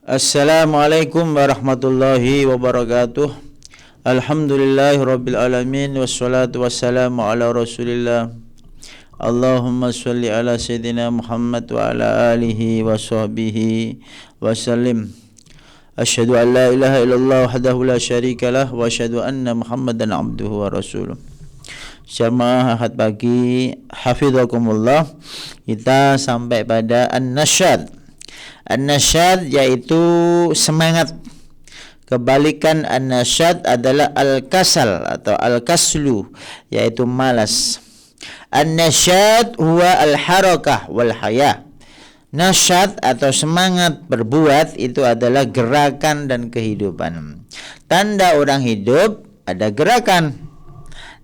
Assalamualaikum warahmatullahi wabarakatuh. Alhamdulillahirabbil alamin wassalatu wassalamu ala Rasulillah. Allahumma shalli ala sayyidina Muhammad wa ala alihi wa sahbihi wa sallim. Asyhadu an la ilaha illallah wahdahu la syarika lah wa asyhadu anna Muhammadan abduhu wa rasuluh. Jamaah ahad pagi, hafizakumullah. Kita sampai pada an-nasyad. An-nasyad yaitu semangat. Kebalikan an-nasyad adalah al-kasal atau al-kaslu, yaitu malas. An-nasyad huwa al-harakah wal haya. Nasyad atau semangat berbuat itu adalah gerakan dan kehidupan. Tanda orang hidup ada gerakan.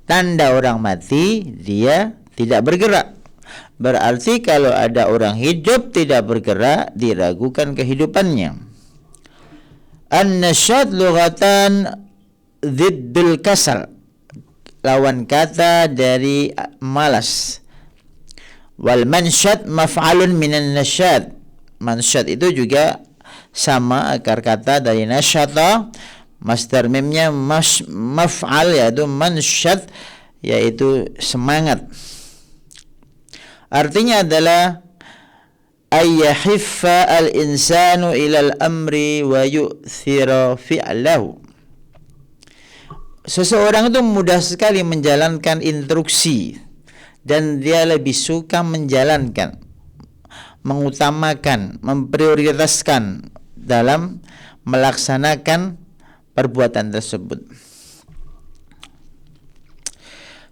Tanda orang mati dia tidak bergerak. Berarti kalau ada orang hidup tidak bergerak, diragukan kehidupannya. An-nasyad lughatan ziddul kasal, lawan kata dari malas. Wal mansyad maf'alun minan nasyad. Mansyad itu juga sama akar kata dari nasyata, masdar mimnya maf'al, yaitu mansyad, yaitu semangat. Artinya adalah ayyahiffa al-insanu ilal amri wa yu'thira fi'lahu. Seseorang itu mudah sekali menjalankan instruksi dan dia lebih suka menjalankan, mengutamakan, memprioritaskan dalam melaksanakan perbuatan tersebut.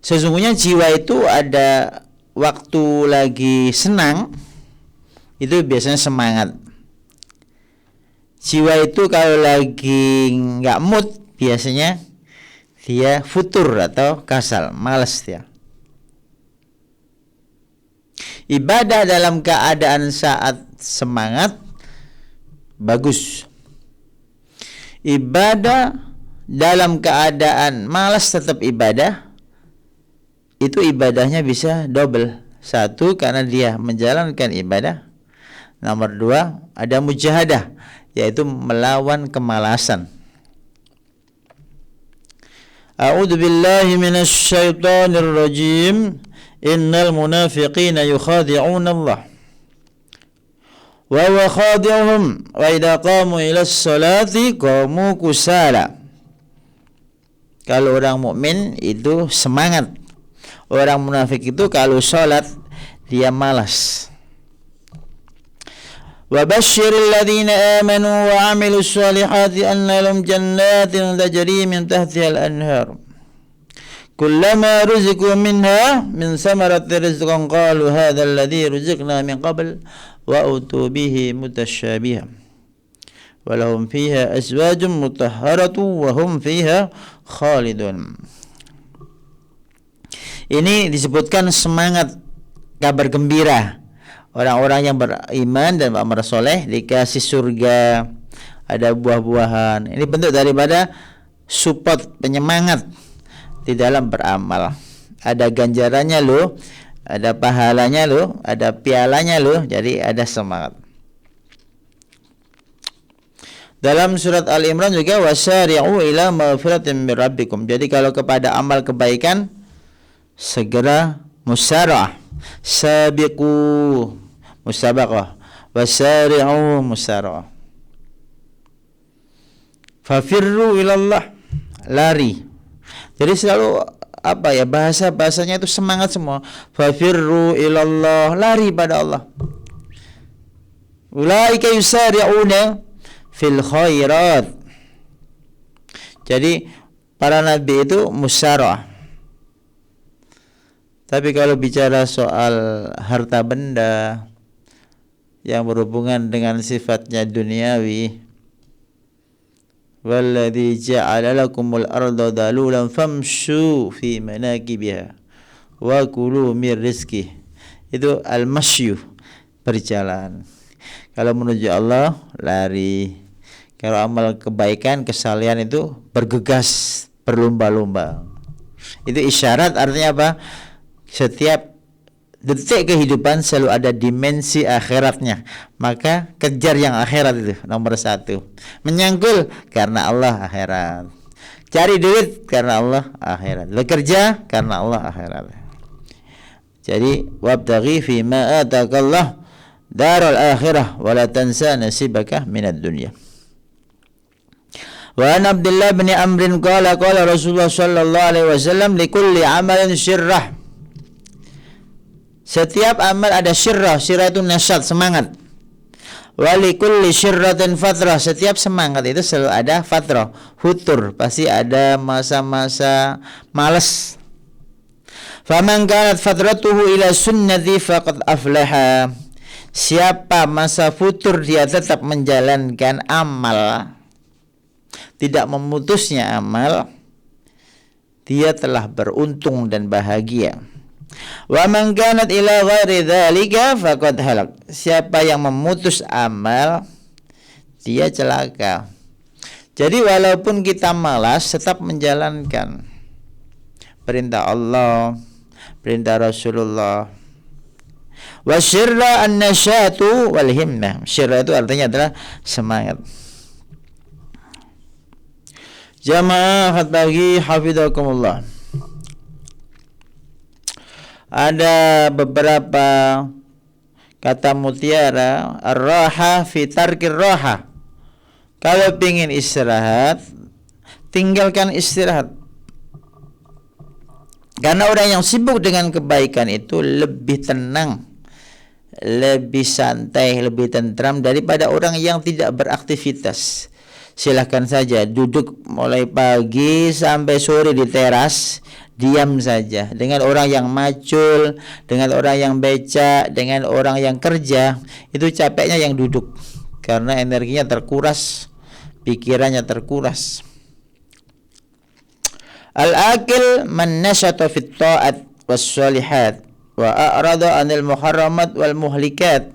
Sesungguhnya jiwa itu ada waktu lagi senang, itu biasanya semangat. Jiwa itu kalau lagi nggak mood, biasanya dia futur atau kasal, malas dia. Ibadah dalam keadaan saat semangat bagus. Ibadah dalam keadaan malas tetap ibadah, itu ibadahnya bisa double. Satu, karena dia menjalankan ibadah. Nomor dua, ada mujahadah, yaitu melawan kemalasan. A'udzu billahi minasy syaithanir rajim. Innal munafiqina yukhadi'una Allah wa huwa khadi'uhum wa idza qamu ilas salati qamu kusala. Kalau orang mukmin itu semangat. Orang munafik itu kalau salat dia malas. Wa basyiril ladzina amanu wa 'amilus solihati anna lahum jannatin tajri min tahtiha al-anhar. Kullama ruziqu minha min samarati rizqan qalu hadha alladhi ruziqna min qabl wa utu bihi mutasyabiha. Wa lahum fiha azwajun mutahharatun wa hum fiha khalidun. Ini disebutkan semangat, kabar gembira. Orang-orang yang beriman dan beramal soleh dikasih surga, ada buah-buahan. Ini bentuk daripada support, penyemangat di dalam beramal. Ada ganjarannya loh, ada pahalanya loh, ada pialanya loh, jadi ada semangat. Dalam surat Al-Imran juga wasari'u ila maghfiratin min rabbikum. Jadi kalau kepada amal kebaikan segera musara'ah, sabiqu musabaqah, wasari'u musara'ah. Fafirru ilallah, lari. Jadi selalu bahasanya itu semangat semua. Fafirru ilallah, lari pada Allah. Ulaika yusari'una fil khairat. Jadi para nabi itu musara'ah. Tapi kalau bicara soal harta benda yang berhubungan dengan sifatnya duniawi, walladzi ja'ala lakumul arda dalulan famshu fi manakibiha wa kulu mir rizqih. Itu al-masyu, berjalan. Kalau menuju Allah lari. Kalau amal kebaikan, kesalehan itu bergegas, berlomba-lomba. Itu isyarat, artinya apa? Setiap detik kehidupan selalu ada dimensi akhiratnya. Maka kejar yang akhirat itu nomor satu. Menyangkul karena Allah akhirat. Cari duit karena Allah akhirat. Bekerja karena Allah akhirat. Jadi wabtaghi fi ma atakallah darul akhirah wa la tansa nasibaka minad dunya. Wa an Abdullah bin Amr qala Rasulullah sallallahu alaihi wasallam likulli amalin syirrah. Setiap amal ada syirrah. Syirrah itu nasyat, semangat. Wa likulli syirratin fatrah. Setiap semangat itu selalu ada fatrah, futur, pasti ada masa-masa malas. Faman kanat fatratuhu ila sunnati faqad aflaha. Siapa masa futur dia tetap menjalankan amal, tidak memutusnya amal, dia telah beruntung dan bahagia. Wa man kanat ila ghairi dzalika faqad halak. Siapa yang memutus amal, dia celaka. Jadi walaupun kita malas, tetap menjalankan perintah Allah, perintah Rasulullah. Wa syirra an-nasyatu wal himmah. Syirra itu artinya adalah semangat. Jamaah khat pagi hafizakumullah. Ada beberapa kata mutiara. Ar-raha fi tarkir raha. Kalau ingin istirahat, tinggalkan istirahat. Karena orang yang sibuk dengan kebaikan itu lebih tenang, lebih santai, lebih tentram daripada orang yang tidak beraktivitas. Silahkan saja duduk mulai pagi sampai sore di teras, diam saja. Dengan orang yang macul, dengan orang yang becak, dengan orang yang kerja, itu capeknya yang duduk karena energinya terkuras, pikirannya terkuras. Al-akil man nasyata fit ta'at was shalihat wa a'rada 'anil muharramat wal muhlikat.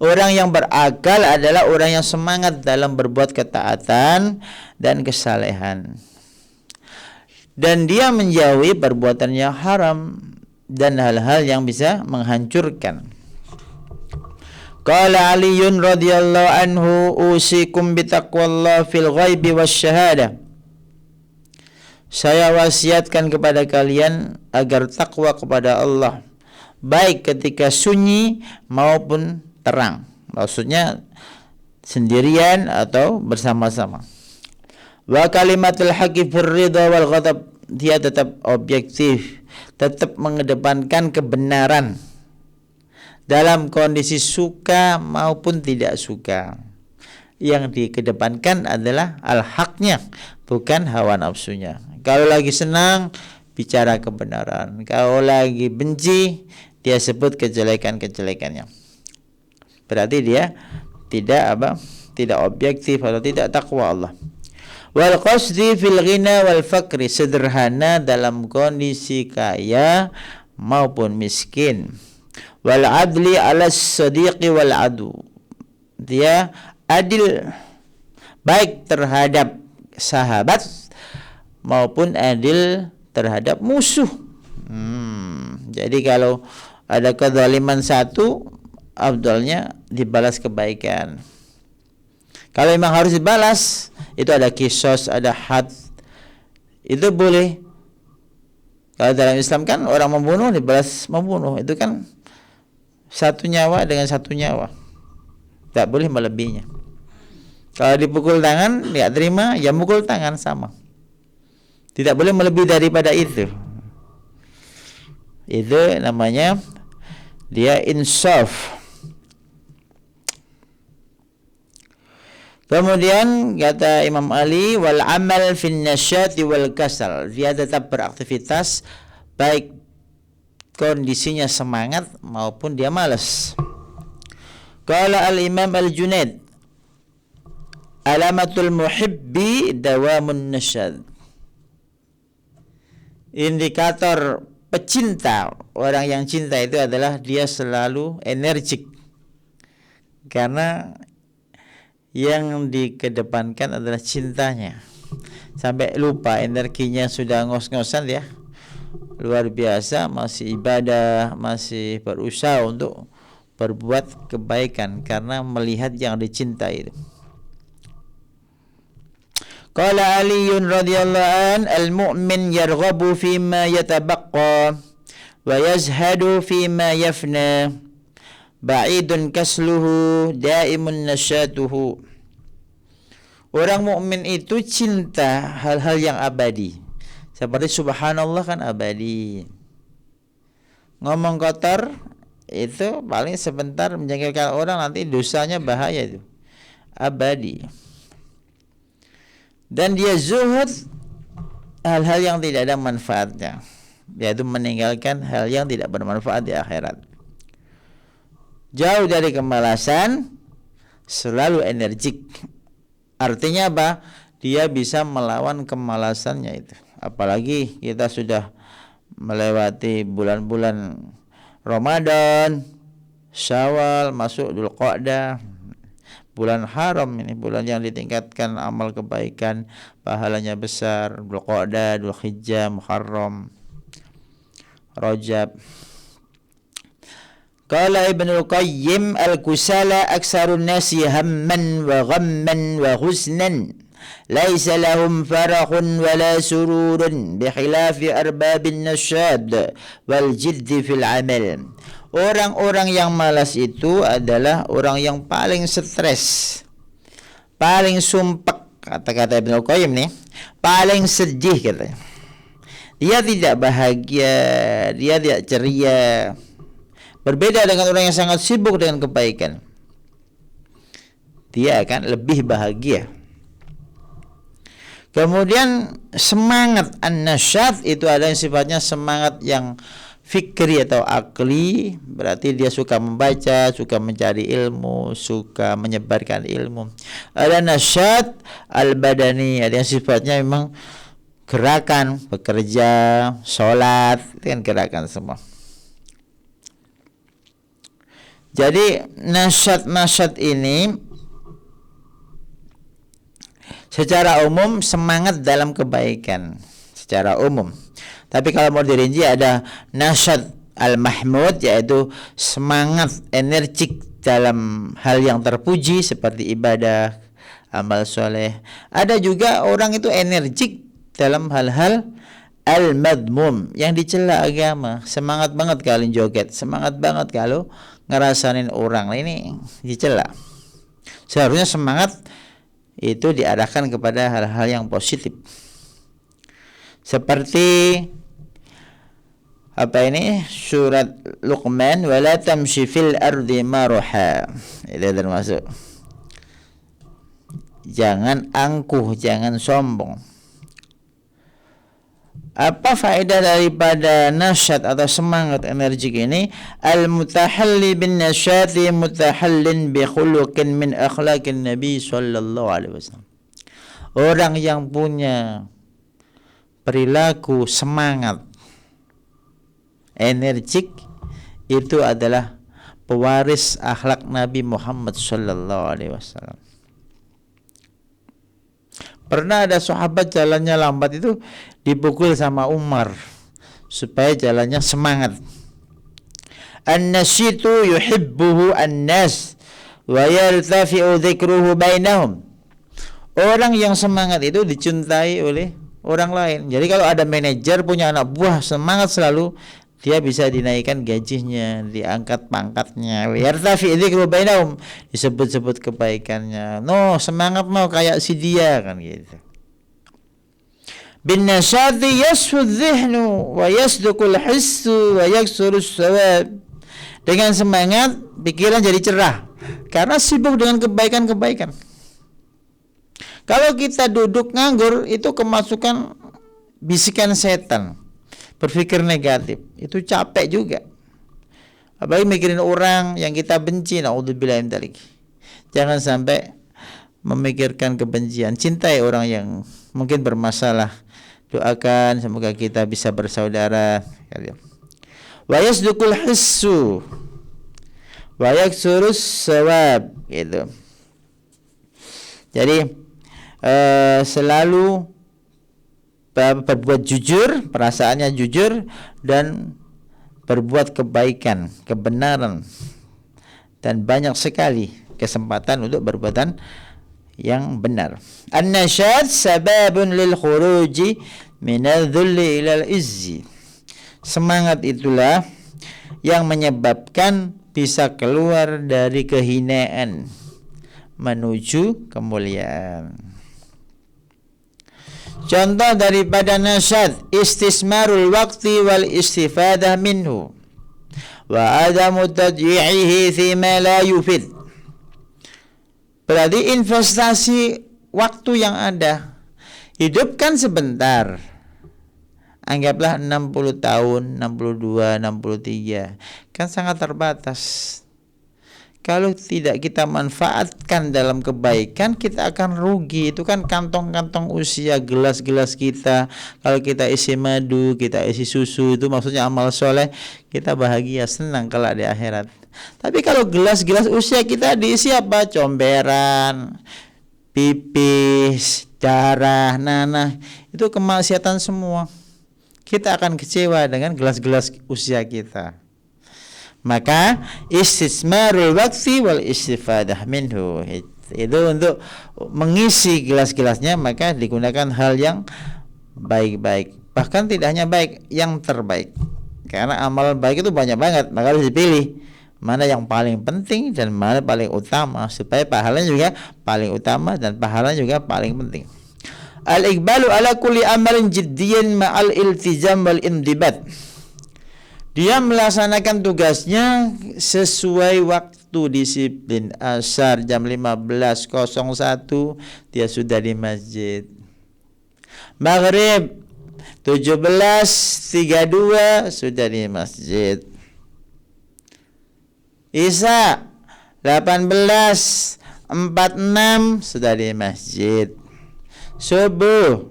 Orang yang berakal adalah orang yang semangat dalam berbuat ketaatan dan kesalehan, dan dia menjauhi perbuatan yang haram dan hal-hal yang bisa menghancurkan. Qala Aliun radhiyallahu anhu usikum bitaqwallah fil ghaibi wasyahada. Saya wasiatkan kepada kalian agar takwa kepada Allah baik ketika sunyi maupun terang. Maksudnya sendirian atau bersama-sama. Wa kalimatul haqqi fir ridha wal ghadab. Dia tetap objektif, tetap mengedepankan kebenaran dalam kondisi suka maupun tidak suka. Yang dikedepankan adalah al-haqnya, bukan hawa nafsunya. Kalau lagi senang, bicara kebenaran. Kalau lagi benci, dia sebut kejelekan-kejelekannya. Berarti dia tidak objektif atau tidak takwa Allah. Wal qasdi fil ghina wal fakri. Sederhana dalam kondisi kaya maupun miskin. Wal adli ala sadiqi wal adu. Dia adil baik terhadap sahabat maupun adil terhadap musuh. Jadi kalau ada kezaliman satu, afdalnya dibalas kebaikan. Kalau memang harus dibalas, itu ada kisos, ada had, itu boleh. Kalau dalam Islam kan orang membunuh dibalas membunuh, itu kan satu nyawa dengan satu nyawa, tak boleh melebihinya. Kalau dipukul tangan, tidak terima, ya mukul tangan sama. Tidak boleh melebihi daripada itu. Itu namanya dia insaf. Kemudian kata Imam Ali, wal amal fin nasyati wal kasal. Dia tetap beraktivitas baik kondisinya semangat maupun dia malas. Qala al-Imam al-Junaid, alamatul muhibbi dawamun nasyad. Indikator pecinta, orang yang cinta itu adalah dia selalu energik. Karena yang dikedepankan adalah cintanya. Sampai lupa energinya sudah ngos-ngosan ya. luar biasa, masih ibadah, masih berusaha untuk berbuat kebaikan karena melihat yang dicintai itu. Qala Aliun radhiyallahu an, al-mu'min yarghabu fima yatabaqqa wa yazhadu fima yafna, ba'idun kasluhu daimun nasyatuhu. Orang mukmin itu cinta hal-hal yang abadi. Seperti subhanallah kan abadi. Ngomong kotor itu paling sebentar menjengkelkan orang, nanti dosanya bahaya itu. Abadi. Dan dia zuhud hal-hal yang tidak ada manfaatnya, yaitu meninggalkan hal yang tidak bermanfaat di akhirat. Jauh dari kemalasan, selalu energik. Artinya apa? Dia bisa melawan kemalasannya itu. Apalagi kita sudah melewati bulan-bulan Ramadan, Syawal, masuk Dzulqa'dah. Bulan haram ini, bulan yang ditingkatkan amal kebaikan, pahalanya besar. Dzulqa'dah, Dzulhijjah, Muharram, Rajab. Qala Ibnul Qayyim, al-kusala aksarun nasi hamman wa ghamman wa husnan, laisa lahum farahun wala sururun bikhilafi arbabin nasyad wal jiddi fil amal. Orang-orang yang malas itu adalah orang yang paling stres, paling sumpek, kata-kata Ibnu Qayyim nih, paling sedih katanya. Dia tidak bahagia, dia tidak ceria. Berbeda dengan orang yang sangat sibuk dengan kebaikan. Dia akan lebih bahagia. Kemudian semangat an-nasyat itu adalah yang sifatnya semangat yang fikri atau akli, berarti dia suka membaca, suka mencari ilmu, suka menyebarkan ilmu. Ada nasyat al-badani, ada yang sifatnya memang gerakan, bekerja, sholat, itu kan gerakan semua. Jadi nasyat ini secara umum semangat dalam kebaikan secara umum. Tapi kalau mau dirinci ada nasyat al-mahmud, yaitu semangat energik dalam hal yang terpuji seperti ibadah, amal soleh. Ada juga orang itu energik dalam hal-hal al-madmum yang dicela agama. Semangat banget kalau joget, semangat banget kalau ngerasain orang, ini dicela. Seharusnya semangat itu diarahkan kepada hal-hal yang positif. Seperti apa ini, surat Luqman, wala tamshi fil ardi maruha, itu termasuk jangan angkuh, jangan sombong. Apa faedah daripada nasyat atau semangat energik ini? Al-mutahalli bin nasyati mutahallin bi khuluqin min akhlaqin Nabi sallallahu alaihi wasallam. Orang yang punya perilaku semangat energik itu adalah pewaris akhlak Nabi Muhammad sallallahu alaihi wasallam. Pernah ada sahabat jalannya lambat itu dipukul sama Umar supaya jalannya semangat. An-nasyitu yuhibbuhu an-nas wa yartafi'u dzikruhu bainahum. Orang yang semangat itu dicintai oleh orang lain. Jadi kalau ada manajer punya anak buah semangat selalu, dia bisa dinaikkan gajinya, diangkat pangkatnya. Yartafi dzikru bainahum, disebut-sebut kebaikannya. No, semangat mau kayak si dia kan gitu. Bin nasyati yasfud dhihnu wa yasduqul hissu wa yaksurus sawab. Dengan semangat pikiran jadi cerah karena sibuk dengan kebaikan-kebaikan. Kalau kita duduk nganggur itu kemasukan bisikan setan, berpikir negatif, itu capek juga. Apalagi mikirin orang yang kita benci, naudzubillah min dzalik. Jangan sampai memikirkan kebencian, cintai orang yang mungkin bermasalah. Doakan semoga kita bisa bersaudara. Wa yasduqul hissu wa yaksurus sawab, gitu. Jadi selalu berbuat jujur, perasaannya jujur, dan berbuat kebaikan, kebenaran, dan banyak sekali kesempatan untuk perbuatan yang benar. An-nasyad sababun lil khuruji minal dhulli ilal izzi. Semangat itulah yang menyebabkan bisa keluar dari kehinaan menuju kemuliaan. Contoh daripada nasyad, istismarul waqti wal istifadah minhu wa adamu tadyi'ihi fima la yufid. Berarti investasi waktu yang ada, hidupkan sebentar. Anggaplah 60 tahun, 62, 63, kan sangat terbatas. Kalau tidak kita manfaatkan dalam kebaikan, kita akan rugi. Itu kan kantong-kantong usia, gelas-gelas kita. Kalau kita isi madu, kita isi susu, itu maksudnya amal soleh. Kita bahagia, senang kelak di akhirat. Tapi kalau gelas-gelas usia kita diisi apa? Comberan, pipis, darah, nanah. Itu kemaksiatan semua. Kita akan kecewa dengan gelas-gelas usia kita. Maka istismarul waqti wal istifadah minhu, itu untuk mengisi gelas-gelasnya, maka digunakan hal yang baik-baik. Bahkan tidak hanya baik, yang terbaik. Karena amal baik itu banyak banget, maka harus dipilih mana yang paling penting dan mana paling utama, supaya pahalanya juga paling utama dan pahalanya juga paling penting. Al-iqbalu ala kulli amalin jiddiyan ma'al iltizam wal indibat. Dia melaksanakan tugasnya sesuai waktu disiplin. Asar jam 15.01 dia sudah di masjid. Maghrib 17.32 sudah di masjid. Isya 18.46 sudah di masjid. Subuh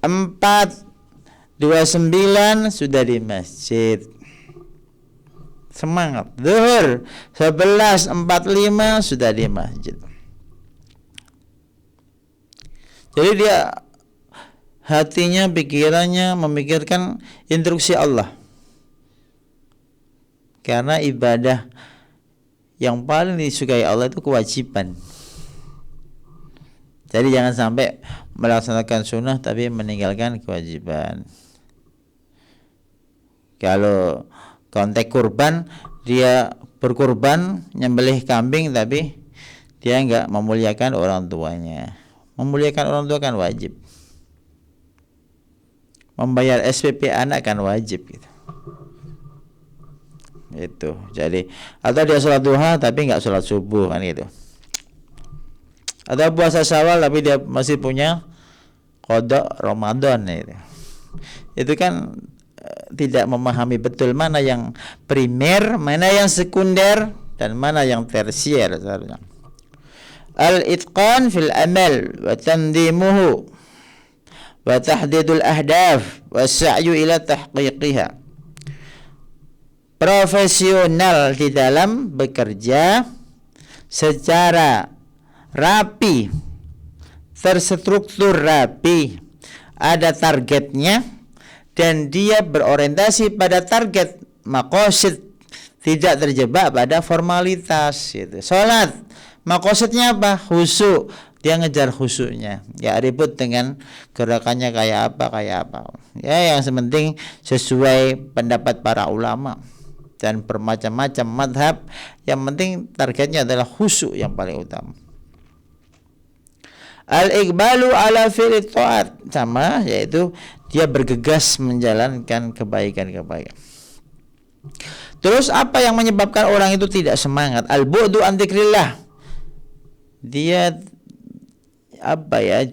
4.29 sudah di masjid. Semangat. Zuhur 11.45 sudah di masjid. Jadi dia hatinya, pikirannya memikirkan instruksi Allah. Karena ibadah yang paling disukai Allah itu kewajiban. Jadi jangan sampai melaksanakan sunnah tapi meninggalkan kewajiban. Kalau konteks kurban, dia berkurban nyembelih kambing tapi dia enggak memuliakan orang tuanya. Memuliakan orang tua kan wajib. Membayar SPP anak kan wajib gitu. Itu. Jadi atau dia sholat duha tapi enggak sholat subuh kan gitu. Atau puasa Syawal tapi dia masih punya qada Ramadan gitu. Itu kan tidak memahami betul mana yang primer, mana yang sekunder, dan mana yang tersier. Al-itqan fil amal wa tandimuhu wa tahdidul ahdaf wa sa'yu ila tahqiqiha. Profesional di dalam bekerja secara rapi, terstruktur rapi, ada targetnya, dan dia berorientasi pada target maqasid, tidak terjebak pada formalitas gitu. Salat maqasidnya apa? Khusyuk, dia ngejar khusyuknya, ya ribut dengan gerakannya kayak apa ya, yang penting sesuai pendapat para ulama dan bermacam-macam madhab, yang penting targetnya adalah khusyuk yang paling utama. Al-iqbalu ala fi'li ta'at, sama, yaitu dia bergegas menjalankan kebaikan-kebaikan. Terus apa yang menyebabkan orang itu tidak semangat? Al-bu'du an dzikrillah. Dia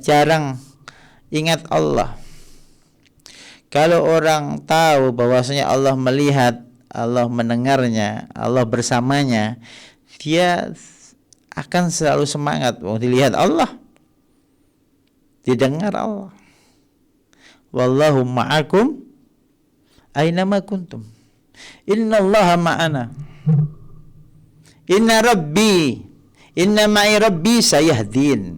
jarang ingat Allah. Kalau orang tahu bahwasanya Allah melihat, Allah mendengarnya, Allah bersamanya, dia akan selalu semangat. Dilihat Allah, didengar Allah. Wallahu ma'akum aynama kuntum. Innallaha ma'ana. Inna ma'i rabbi sayahdin.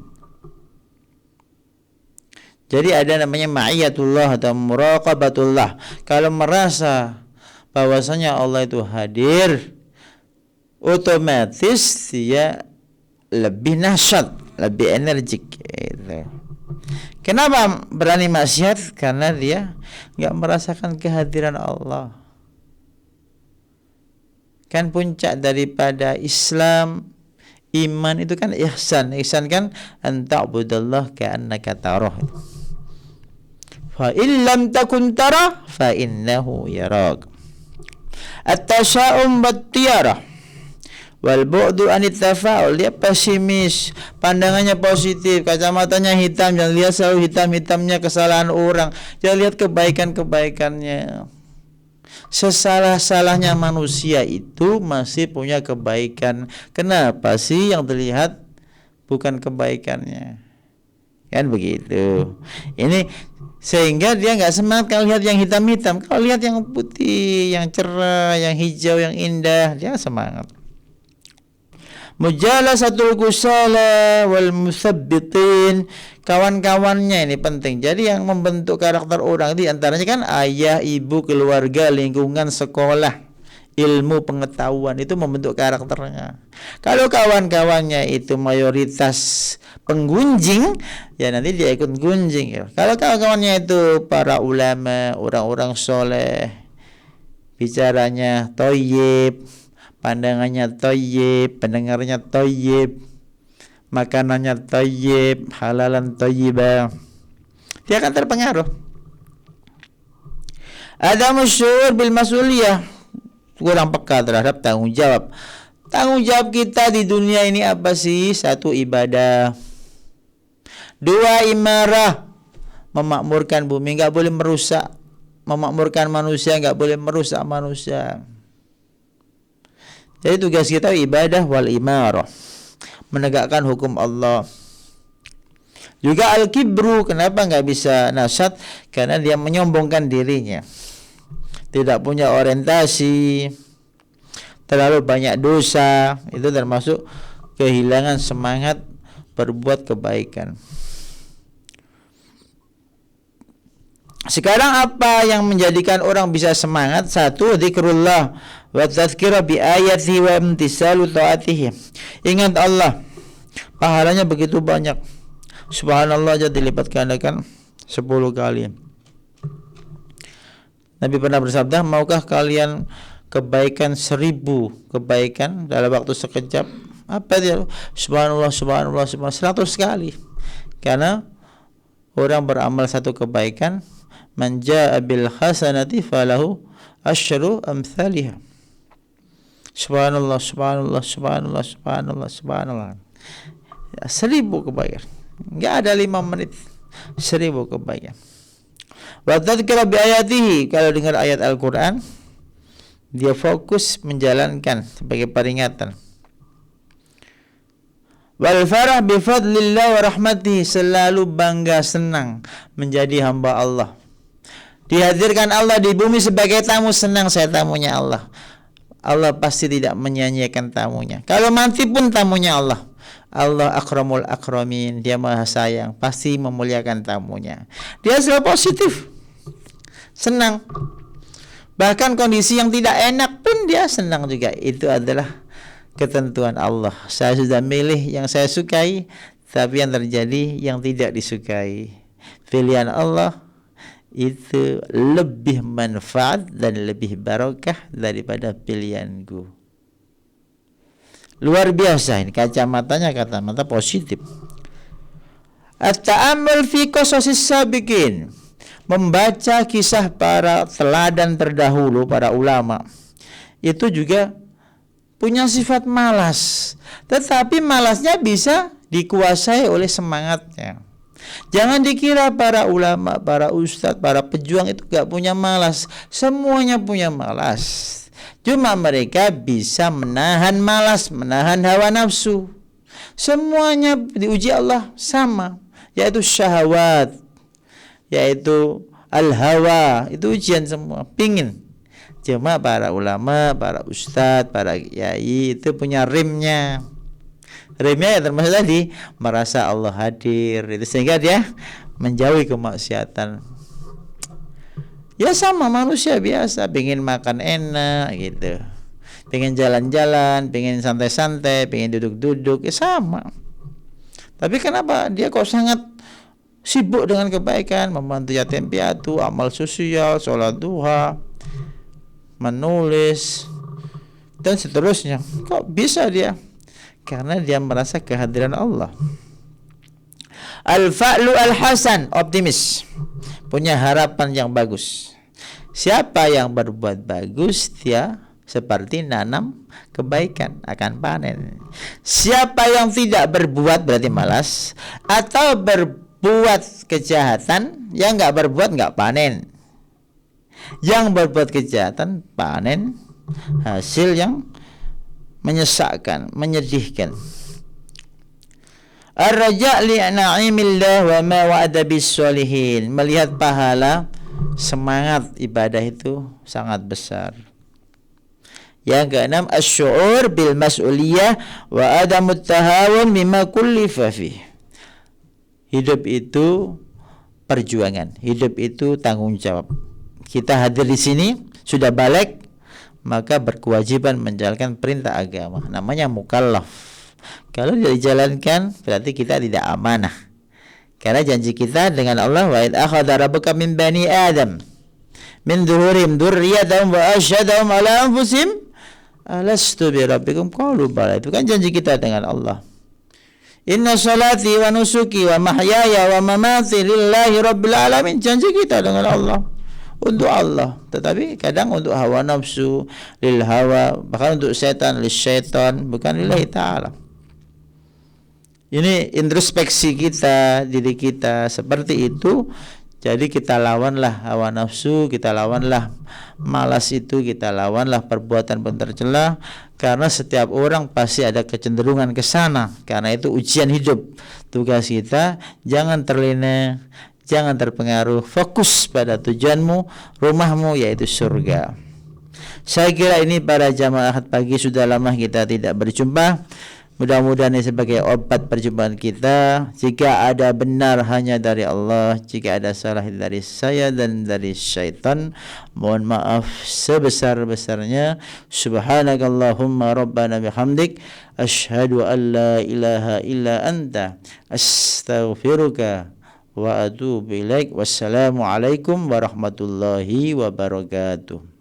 Jadi ada namanya ma'iyatullah atau muraqabatullah. Kalau merasa bahwasanya Allah itu hadir, otomatis dia lebih nasyat, lebih energik gitu. Kenapa berani maksiat? Karena dia nggak merasakan kehadiran Allah. Kan puncak daripada Islam, iman itu kan ihsan. Ihsan kan anta'budallah ka'annaka tarah. Fa in lam takun tarah fa innahu yarak. At-tasya'um wat-tiyarah wal bu'du anit tafa'ul. Dia pesimis, pandangannya positif, kacamatanya hitam, jangan lihat selalu hitam-hitamnya kesalahan orang, jangan lihat kebaikan-kebaikannya. Sesalah-salahnya manusia itu masih punya kebaikan. Kenapa sih yang terlihat bukan kebaikannya? Kan begitu. Ini sehingga dia nggak semangat kalau lihat yang hitam-hitam. Kalau lihat yang putih, yang cerah, yang hijau, yang indah, dia semangat. Mujalasatul kusala wal musabbitin, kawan-kawannya ini penting. Jadi yang membentuk karakter orang di antaranya kan ayah, ibu, keluarga, lingkungan, sekolah, ilmu, pengetahuan itu membentuk karakternya. Kalau kawan-kawannya itu mayoritas penggunjing, ya nanti dia ikut gunjing ya. Kalau kawan-kawannya itu para ulama, orang-orang soleh, bicaranya thayyib, pandangannya thayyib, pendengarnya thayyib, makanannya thayyib, halalan thayyibah, dia akan terpengaruh. Ada masyhur bil mas'uliyah, kurang peka terhadap tanggung jawab. Tanggung jawab kita di dunia ini apa sih? Satu, ibadah. Dua, imarah, memakmurkan bumi, nggak boleh merusak. Memakmurkan manusia, nggak boleh merusak manusia. Jadi tugas kita ibadah wal imarah, menegakkan hukum Allah. Juga al-kibru, kenapa nggak bisa nasyat? Karena dia menyombongkan dirinya, tidak punya orientasi, terlalu banyak dosa, itu termasuk kehilangan semangat berbuat kebaikan. Sekarang apa yang menjadikan orang bisa semangat? Satu, zikrullah wa tazkira bi ayatihi wa imtisalu ta'atihi. Ingat Allah, pahalanya begitu banyak. Subhanallah aja dilipat gandakan 10 kali. Nabi pernah bersabda, maukah kalian kebaikan 1000 kebaikan dalam waktu sekejap? Apa dia? Subhanallah, subhanallah, subhanallah 100 kali. Karena orang beramal satu kebaikan, man jaa bil hasanati falahu asyru amsalihha. Subhanallah, subhanallah, subhanallah, subhanallah, subhanallah. 1000 kebaikan. Enggak ada 5 menit. 1000 kebaikan. Wa tadzkira bi ayatihi, kalau dengar ayat Al-Qur'an dia fokus menjalankan sebagai peringatan. Wal farah bi fadlillah wa rahmatihi, selalu bangga senang menjadi hamba Allah. Dihadirkan Allah di bumi sebagai tamu, senang saya tamunya Allah. Allah pasti tidak menyia-nyiakan tamunya. Kalau mati pun tamunya Allah. Allah akramul akramin, dia maha sayang, pasti memuliakan tamunya. Dia selalu positif, senang. Bahkan kondisi yang tidak enak pun dia senang juga. Itu adalah ketentuan Allah. Saya sudah milih yang saya sukai, tapi yang terjadi yang tidak disukai. Pilihan Allah itu lebih manfaat dan lebih barokah daripada pilihanku. Luar biasa ini kacamatanya, kacamata positif. At-ta'ammul fi qasasis sabiqin, membaca kisah para teladan terdahulu, para ulama. Itu juga punya sifat malas, tetapi malasnya bisa dikuasai oleh semangatnya. Jangan dikira para ulama, para ustadz, para pejuang itu gak punya malas. Semuanya punya malas. Cuma mereka bisa menahan malas, menahan hawa nafsu. Semuanya diuji Allah sama, yaitu syahwat, yaitu al-hawa. Itu ujian semua, pingin. Cuma para ulama, para ustadz, para kiai itu punya rimnya. Remnya ya termasuk tadi merasa Allah hadir itu, sehingga dia menjauhi kemaksiatan. Ya sama manusia biasa, pengen makan enak gitu, pengen jalan-jalan, pengen santai-santai, pengen duduk-duduk, ya sama. Tapi kenapa dia kok sangat sibuk dengan kebaikan, membantu yatim piatu, amal sosial, sholat duha, menulis, dan seterusnya. Kok bisa dia? Karena dia merasa kehadiran Allah. Al-fa'lu al-hasan, optimis, punya harapan yang bagus. Siapa yang berbuat bagus, dia seperti nanam kebaikan, akan panen. Siapa yang tidak berbuat berarti malas, atau berbuat kejahatan, yang nggak berbuat nggak panen. Yang berbuat kejahatan panen hasil yang menyesakkan, menyedihkan. Ar-raja' li na'imillah wa ma wa'ada bis-solihin, melihat pahala, semangat ibadah itu sangat besar. Yang keenam, asy-syu'ur bil mas'uliyah wa adamut tahawun mimma kullifa fi. Hidup itu perjuangan, hidup itu tanggung jawab. Kita hadir di sini sudah balik, maka berkewajiban menjalankan perintah agama, namanya mukallaf. Kalau tidak dijalankan berarti kita tidak amanah. Karena janji kita dengan Allah, wa id akhadha rabbuka min bani adam min dhuhurim dzurriyyatahum wa asyhadahum ala anfusihim alastu bi rabbikum qalu bala. Itu kan janji kita dengan Allah. Inna salati wa nusuki wa mahyaya wa mamati lillahi rabbil alamin. Janji kita dengan Allah, untuk Allah. Tetapi kadang untuk hawa nafsu, lil hawa, bahkan untuk setan, lis syaitan, bukan lillahi ta'ala. Ini introspeksi kita, diri kita seperti itu. Jadi kita lawanlah hawa nafsu, kita lawanlah malas itu, kita lawanlah perbuatan tercela, karena setiap orang pasti ada kecenderungan ke sana. Karena itu ujian hidup. Tugas kita jangan terlena, jangan terpengaruh, fokus pada tujuanmu, rumahmu, yaitu surga. Saya kira ini para jamaah Ahad pagi, sudah lama kita tidak berjumpa. Mudah-mudahan ini sebagai obat perjumpaan kita. Jika ada benar hanya dari Allah, jika ada salah dari saya dan dari syaitan, mohon maaf sebesar-besarnya. Subhanakallahumma rabbana bihamdik, asyhadu an la ilaha illa anta, astaghfiruka wa atubu ilaik. Wassalamualaikum warahmatullahi wabarakatuh.